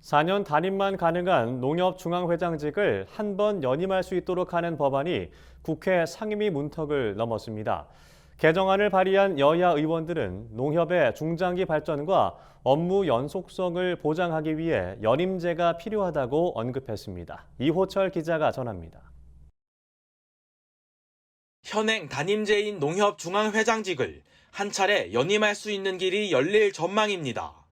4년 단임만 가능한 농협중앙회장직을 한 번 연임할 수 있도록 하는 법안이 국회 상임위 문턱을 넘었습니다. 개정안을 발의한 여야 의원들은 농협의 중장기 발전과 업무 연속성을 보장하기 위해 연임제가 필요하다고 언급했습니다. 이호철 기자가 전합니다. 현행 단임제인 농협중앙회장직을 한 차례 연임할 수 있는 길이 열릴 전망입니다.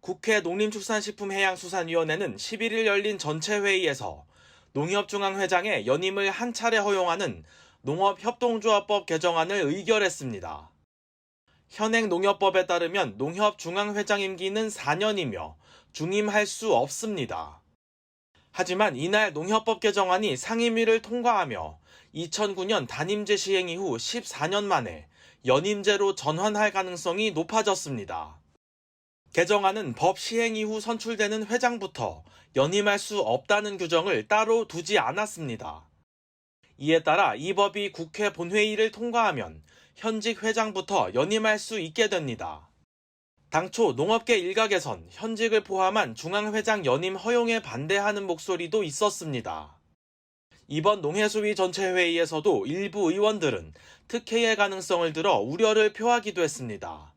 국회 농림축산식품해양수산위원회는 11일 열린 전체 회의에서 농협중앙회장의 연임을 한 차례 허용하는 농업협동조합법 개정안을 의결했습니다. 현행 농협법에 따르면 농협중앙회장 임기는 4년이며 중임할 수 없습니다. 하지만 이날 농협법 개정안이 상임위를 통과하며 2009년 단임제 시행 이후 14년 만에 연임제로 전환할 가능성이 높아졌습니다. 개정안은 법 시행 이후 선출되는 회장부터 연임할 수 없다는 규정을 따로 두지 않았습니다. 이에 따라 이 법이 국회 본회의를 통과하면 현직 회장부터 연임할 수 있게 됩니다. 당초 농업계 일각에선 현직을 포함한 중앙회장 연임 허용에 반대하는 목소리도 있었습니다. 이번 농해수위 전체 회의에서도 일부 의원들은 특혜의 가능성을 들어 우려를 표하기도 했습니다.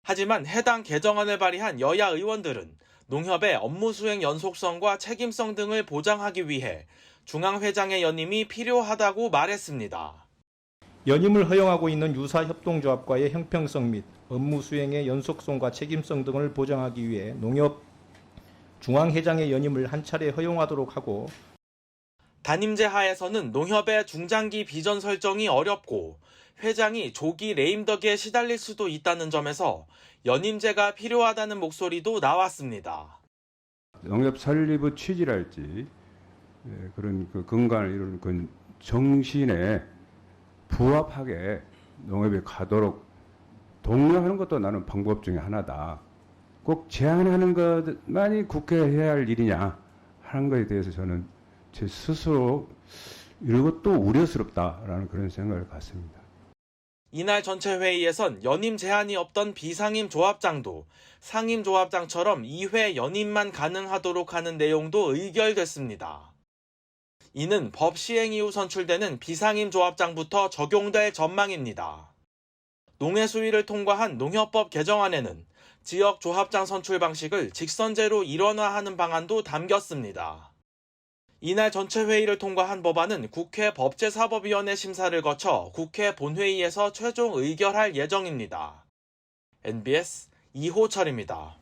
하지만 해당 개정안을 발의한 여야 의원들은 농협의 업무 수행 연속성과 책임성 등을 보장하기 위해 중앙회장의 연임이 필요하다고 말했습니다. 연임을 허용하고 있는 유사 협동조합과의 형평성 및 업무 수행의 연속성과 책임성 등을 보장하기 위해 농협 중앙회장의 연임을 한 차례 허용하도록 하고, 단임제 하에서는 농협의 중장기 비전 설정이 어렵고 회장이 조기 레임덕에 시달릴 수도 있다는 점에서 연임제가 필요하다는 목소리도 나왔습니다. 농협 설립의 취지랄지 그런 근간을 이루는 그 정신에 부합하게 농협이 가도록 독려하는 것도 나는 방법 중에 하나다. 꼭 제안하는 것만이 국회에 해야 할 일이냐 하는 것에 대해서 저는 제 스스로 이것도 우려스럽다라는 그런 생각을 갖습니다. 이날 전체 회의에선 연임 제한이 없던 비상임 조합장도 상임 조합장처럼 2회 연임만 가능하도록 하는 내용도 의결됐습니다. 이는 법 시행 이후 선출되는 비상임 조합장부터 적용될 전망입니다. 농해수위를 통과한 농협법 개정안에는 지역 조합장 선출 방식을 직선제로 일원화하는 방안도 담겼습니다. 이날 전체 회의를 통과한 법안은 국회 법제사법위원회 심사를 거쳐 국회 본회의에서 최종 의결할 예정입니다. NBS 이호철입니다.